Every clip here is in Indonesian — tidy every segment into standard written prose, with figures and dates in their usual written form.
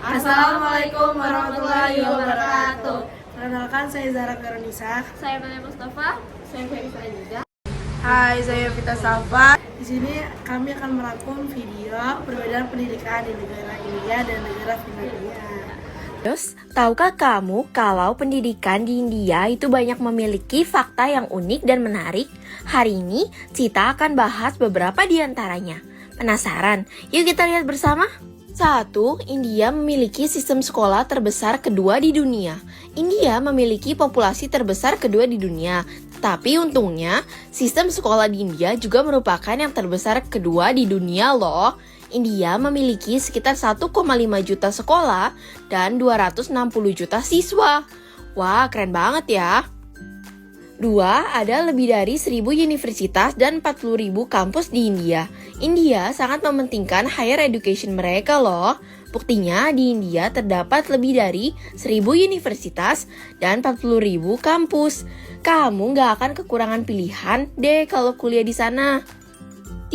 Assalamualaikum warahmatullahi wabarakatuh. Perkenalkan, saya Zara Veronisa. Saya Maya Mustafa. Saya Ferisa juga. Hai, saya Vita Safa. Di sini kami akan merangkum video perbedaan pendidikan di negara India dan negara Finlandia. Terus, tahukah kamu kalau pendidikan di India itu banyak memiliki fakta yang unik dan menarik? Hari ini, Cita akan bahas beberapa di antaranya. Penasaran? Yuk kita lihat bersama. 1. India memiliki sistem sekolah terbesar kedua di dunia. India memiliki populasi terbesar kedua di dunia. Tapi untungnya, sistem sekolah di India juga merupakan yang terbesar kedua di dunia loh. India memiliki sekitar 1,5 juta sekolah dan 260 juta siswa. Wah, keren banget ya. 2. Ada lebih dari 1.000 universitas dan 40.000 kampus di India. India sangat mementingkan higher education mereka loh. Buktinya di India terdapat lebih dari 1.000 universitas dan 40.000 kampus. Kamu nggak akan kekurangan pilihan deh kalau kuliah di sana.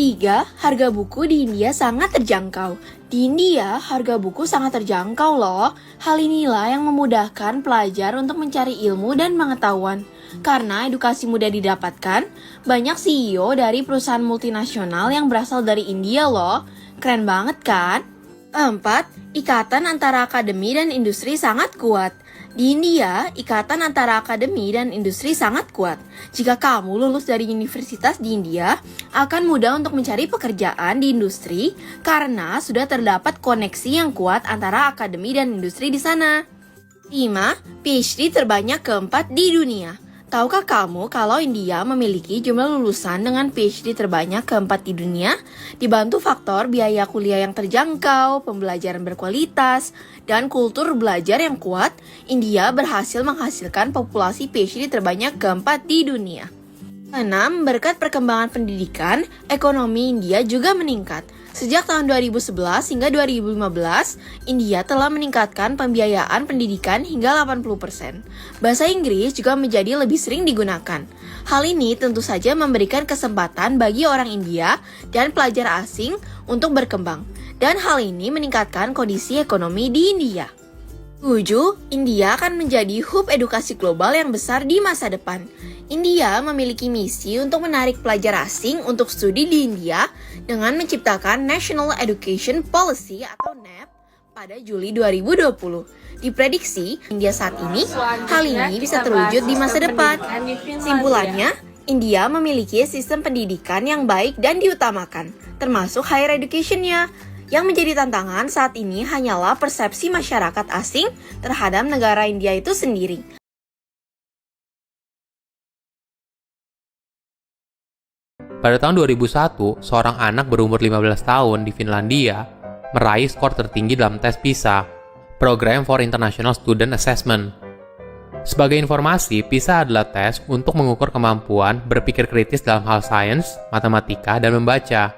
3. Harga buku di India sangat terjangkau. Di India, harga buku sangat terjangkau loh. Hal inilah yang memudahkan pelajar untuk mencari ilmu dan pengetahuan. Karena edukasi mudah didapatkan, banyak CEO dari perusahaan multinasional yang berasal dari India loh. Keren banget kan? 4. Ikatan antara akademi dan industri sangat kuat. Di India, ikatan antara akademi dan industri sangat kuat. Jika kamu lulus dari universitas di India, akan mudah untuk mencari pekerjaan di industri karena sudah terdapat koneksi yang kuat antara akademi dan industri di sana. 5. PhD terbanyak keempat di dunia. Tahukah kamu kalau India memiliki jumlah lulusan dengan PhD terbanyak keempat di dunia? Dibantu faktor biaya kuliah yang terjangkau, pembelajaran berkualitas, dan kultur belajar yang kuat, India berhasil menghasilkan populasi PhD terbanyak keempat di dunia. 6. Berkat perkembangan pendidikan, ekonomi India juga meningkat. Sejak tahun 2011 hingga 2015, India telah meningkatkan pembiayaan pendidikan hingga 80%. Bahasa Inggris juga menjadi lebih sering digunakan. Hal ini tentu saja memberikan kesempatan bagi orang India dan pelajar asing untuk berkembang. Dan hal ini meningkatkan kondisi ekonomi di India. 7. India akan menjadi hub edukasi global yang besar di masa depan. India memiliki misi untuk menarik pelajar asing untuk studi di India dengan menciptakan National Education Policy atau NEP pada Juli 2020. Diprediksi, India saat ini, hal ini bisa terwujud di masa depan. Simpulannya, India memiliki sistem pendidikan yang baik dan diutamakan, termasuk higher education-nya. Yang menjadi tantangan saat ini hanyalah persepsi masyarakat asing terhadap negara India itu sendiri. Pada tahun 2001, seorang anak berumur 15 tahun di Finlandia meraih skor tertinggi dalam tes PISA, Program for International Student Assessment. Sebagai informasi, PISA adalah tes untuk mengukur kemampuan berpikir kritis dalam hal sains, matematika, dan membaca.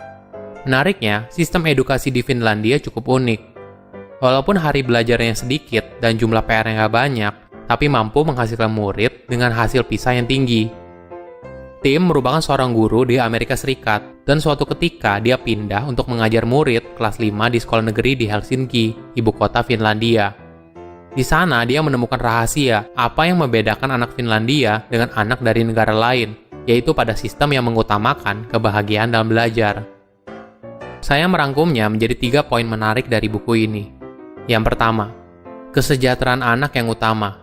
Menariknya, sistem edukasi di Finlandia cukup unik. Walaupun hari belajarnya sedikit dan jumlah PR-nya nggak banyak, tapi mampu menghasilkan murid dengan hasil PISA yang tinggi. Tim merupakan seorang guru di Amerika Serikat, dan suatu ketika dia pindah untuk mengajar murid kelas 5 di sekolah negeri di Helsinki, ibu kota Finlandia. Di sana dia menemukan rahasia apa yang membedakan anak Finlandia dengan anak dari negara lain, yaitu pada sistem yang mengutamakan kebahagiaan dalam belajar. Saya merangkumnya menjadi 3 poin menarik dari buku ini. Yang pertama, kesejahteraan anak yang utama.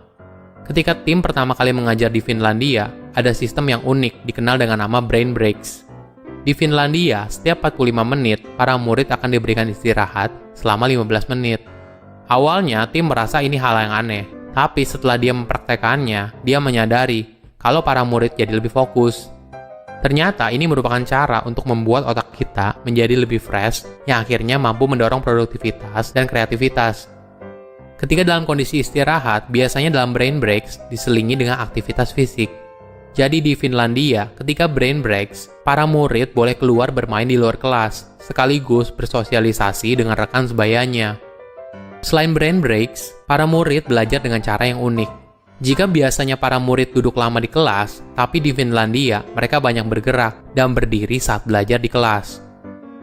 Ketika tim pertama kali mengajar di Finlandia, ada sistem yang unik dikenal dengan nama brain breaks. Di Finlandia, setiap 45 menit, para murid akan diberikan istirahat selama 15 menit. Awalnya, tim merasa ini hal yang aneh, tapi setelah dia mempraktekannya, dia menyadari kalau para murid jadi lebih fokus. Ternyata ini merupakan cara untuk membuat otak kita menjadi lebih fresh yang akhirnya mampu mendorong produktivitas dan kreativitas. Ketika dalam kondisi istirahat, biasanya dalam brain breaks diselingi dengan aktivitas fisik. Jadi di Finlandia, ketika brain breaks, para murid boleh keluar bermain di luar kelas, sekaligus bersosialisasi dengan rekan sebayanya. Selain brain breaks, para murid belajar dengan cara yang unik. Jika biasanya para murid duduk lama di kelas, tapi di Finlandia mereka banyak bergerak dan berdiri saat belajar di kelas.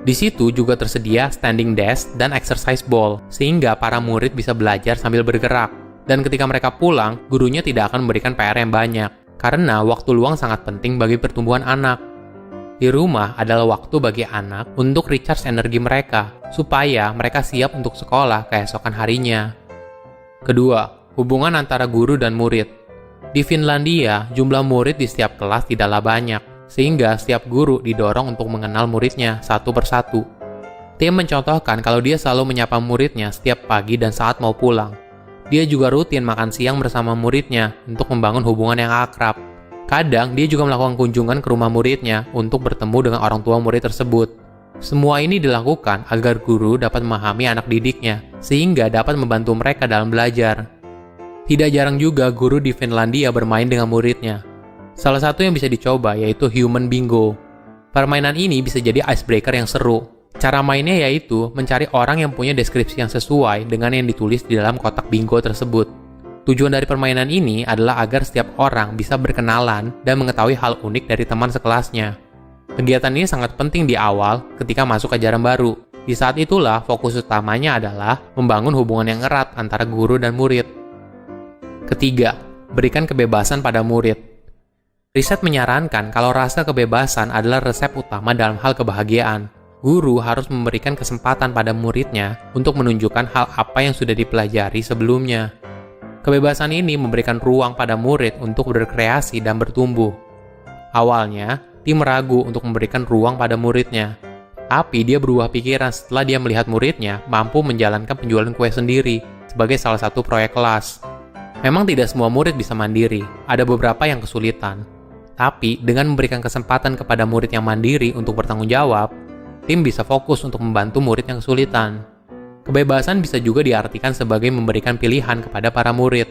Di situ juga tersedia standing desk dan exercise ball, sehingga para murid bisa belajar sambil bergerak. Dan ketika mereka pulang, gurunya tidak akan memberikan PR yang banyak, karena waktu luang sangat penting bagi pertumbuhan anak. Di rumah adalah waktu bagi anak untuk recharge energi mereka, supaya mereka siap untuk sekolah keesokan harinya. Kedua, hubungan antara guru dan murid. Di Finlandia, jumlah murid di setiap kelas tidaklah banyak, sehingga setiap guru didorong untuk mengenal muridnya satu persatu. Tim mencontohkan kalau dia selalu menyapa muridnya setiap pagi dan saat mau pulang. Dia juga rutin makan siang bersama muridnya untuk membangun hubungan yang akrab. Kadang dia juga melakukan kunjungan ke rumah muridnya untuk bertemu dengan orang tua murid tersebut. Semua ini dilakukan agar guru dapat memahami anak didiknya, sehingga dapat membantu mereka dalam belajar. Tidak jarang juga guru di Finlandia bermain dengan muridnya. Salah satu yang bisa dicoba yaitu Human Bingo. Permainan ini bisa jadi icebreaker yang seru. Cara mainnya yaitu mencari orang yang punya deskripsi yang sesuai dengan yang ditulis di dalam kotak bingo tersebut. Tujuan dari permainan ini adalah agar setiap orang bisa berkenalan dan mengetahui hal unik dari teman sekelasnya. Kegiatan ini sangat penting di awal ketika masuk ajaran baru. Di saat itulah fokus utamanya adalah membangun hubungan yang erat antara guru dan murid. Ketiga, berikan kebebasan pada murid. Riset menyarankan kalau rasa kebebasan adalah resep utama dalam hal kebahagiaan. Guru harus memberikan kesempatan pada muridnya untuk menunjukkan hal apa yang sudah dipelajari sebelumnya. Kebebasan ini memberikan ruang pada murid untuk berkreasi dan bertumbuh. Awalnya, tim ragu untuk memberikan ruang pada muridnya. Tapi dia berubah pikiran setelah dia melihat muridnya mampu menjalankan penjualan kue sendiri sebagai salah satu proyek kelas. Memang tidak semua murid bisa mandiri, ada beberapa yang kesulitan. Tapi dengan memberikan kesempatan kepada murid yang mandiri untuk bertanggung jawab, tim bisa fokus untuk membantu murid yang kesulitan. Kebebasan bisa juga diartikan sebagai memberikan pilihan kepada para murid.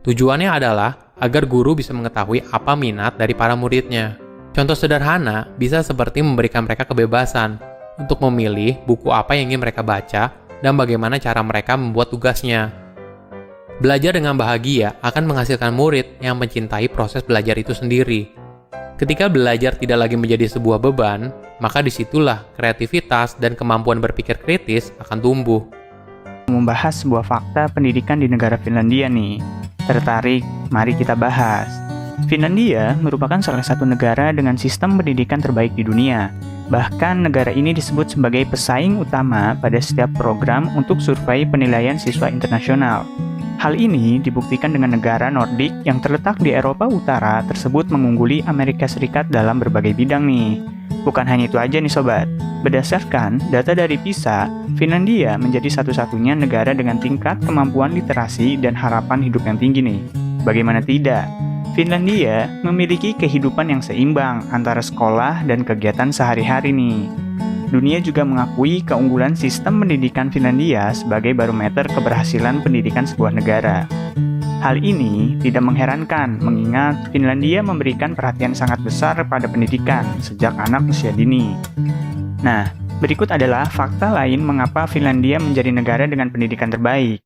Tujuannya adalah agar guru bisa mengetahui apa minat dari para muridnya. Contoh sederhana bisa seperti memberikan mereka kebebasan untuk memilih buku apa yang ingin mereka baca dan bagaimana cara mereka membuat tugasnya. Belajar dengan bahagia akan menghasilkan murid yang mencintai proses belajar itu sendiri. Ketika belajar tidak lagi menjadi sebuah beban, maka disitulah kreativitas dan kemampuan berpikir kritis akan tumbuh. Membahas sebuah fakta pendidikan di negara Finlandia nih. Tertarik? Mari kita bahas. Finlandia merupakan salah satu negara dengan sistem pendidikan terbaik di dunia. Bahkan negara ini disebut sebagai pesaing utama pada setiap program untuk survei penilaian siswa internasional. Hal ini dibuktikan dengan negara Nordik yang terletak di Eropa Utara tersebut mengungguli Amerika Serikat dalam berbagai bidang nih. Bukan hanya itu aja nih sobat. Berdasarkan data dari PISA, Finlandia menjadi satu-satunya negara dengan tingkat kemampuan literasi dan harapan hidup yang tinggi nih. Bagaimana tidak? Finlandia memiliki kehidupan yang seimbang antara sekolah dan kegiatan sehari-hari nih. Dunia juga mengakui keunggulan sistem pendidikan Finlandia sebagai barometer keberhasilan pendidikan sebuah negara. Hal ini tidak mengherankan mengingat Finlandia memberikan perhatian sangat besar pada pendidikan sejak anak usia dini. Nah, berikut adalah fakta lain mengapa Finlandia menjadi negara dengan pendidikan terbaik.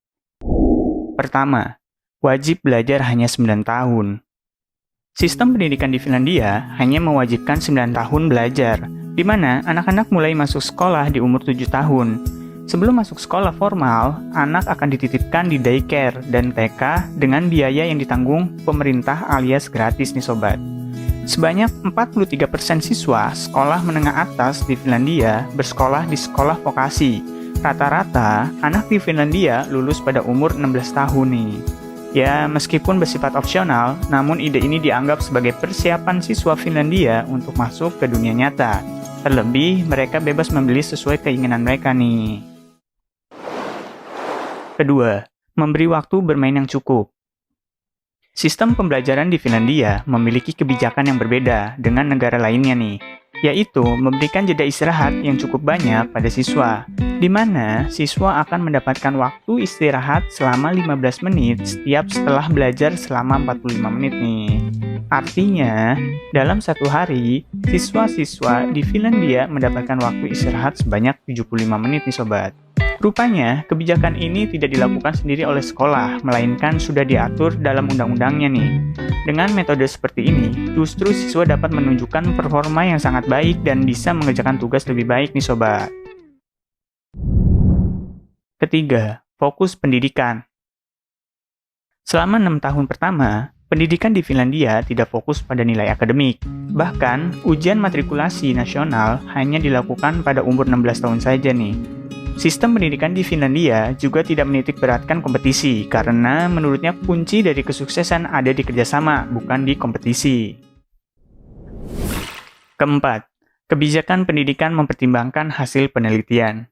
Pertama, wajib belajar hanya 9 tahun. Sistem pendidikan di Finlandia hanya mewajibkan 9 tahun belajar, di mana anak-anak mulai masuk sekolah di umur 7 tahun. Sebelum masuk sekolah formal, anak akan dititipkan di daycare dan TK dengan biaya yang ditanggung pemerintah alias gratis nih sobat. Sebanyak 43% siswa sekolah menengah atas di Finlandia bersekolah di sekolah vokasi. Rata-rata, anak di Finlandia lulus pada umur 16 tahun nih. Ya, meskipun bersifat opsional, namun ide ini dianggap sebagai persiapan siswa Finlandia untuk masuk ke dunia nyata. Terlebih, mereka bebas memilih sesuai keinginan mereka nih. Kedua, memberi waktu bermain yang cukup. Sistem pembelajaran di Finlandia memiliki kebijakan yang berbeda dengan negara lainnya nih, yaitu memberikan jeda istirahat yang cukup banyak pada siswa, di mana siswa akan mendapatkan waktu istirahat selama 15 menit setiap setelah belajar selama 45 menit nih. Artinya, dalam satu hari, siswa-siswa di Finlandia mendapatkan waktu istirahat sebanyak 75 menit nih sobat. Rupanya, kebijakan ini tidak dilakukan sendiri oleh sekolah, melainkan sudah diatur dalam undang-undangnya nih. Dengan metode seperti ini, justru siswa dapat menunjukkan performa yang sangat baik dan bisa mengerjakan tugas lebih baik nih sobat. Ketiga, fokus pendidikan. Selama 6 tahun pertama, pendidikan di Finlandia tidak fokus pada nilai akademik. Bahkan, ujian matrikulasi nasional hanya dilakukan pada umur 16 tahun saja nih. Sistem pendidikan di Finlandia juga tidak menitik beratkan kompetisi, karena menurutnya kunci dari kesuksesan ada di kerjasama, bukan di kompetisi. Keempat, kebijakan pendidikan mempertimbangkan hasil penelitian.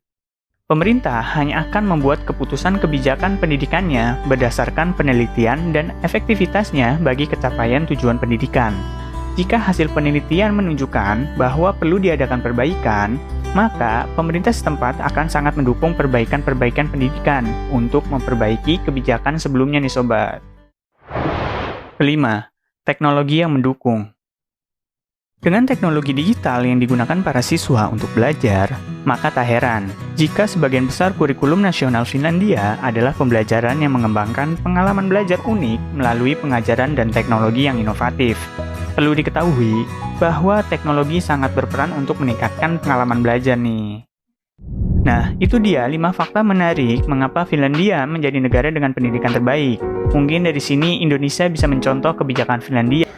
Pemerintah hanya akan membuat keputusan kebijakan pendidikannya berdasarkan penelitian dan efektivitasnya bagi capaian tujuan pendidikan. Jika hasil penelitian menunjukkan bahwa perlu diadakan perbaikan, maka pemerintah setempat akan sangat mendukung perbaikan-perbaikan pendidikan untuk memperbaiki kebijakan sebelumnya nih sobat. Kelima, teknologi yang mendukung. Dengan teknologi digital yang digunakan para siswa untuk belajar, maka tak heran jika sebagian besar kurikulum nasional Finlandia adalah pembelajaran yang mengembangkan pengalaman belajar unik melalui pengajaran dan teknologi yang inovatif. Perlu diketahui bahwa teknologi sangat berperan untuk meningkatkan pengalaman belajar nih. Nah, itu dia 5 fakta menarik mengapa Finlandia menjadi negara dengan pendidikan terbaik. Mungkin dari sini Indonesia bisa mencontoh kebijakan Finlandia.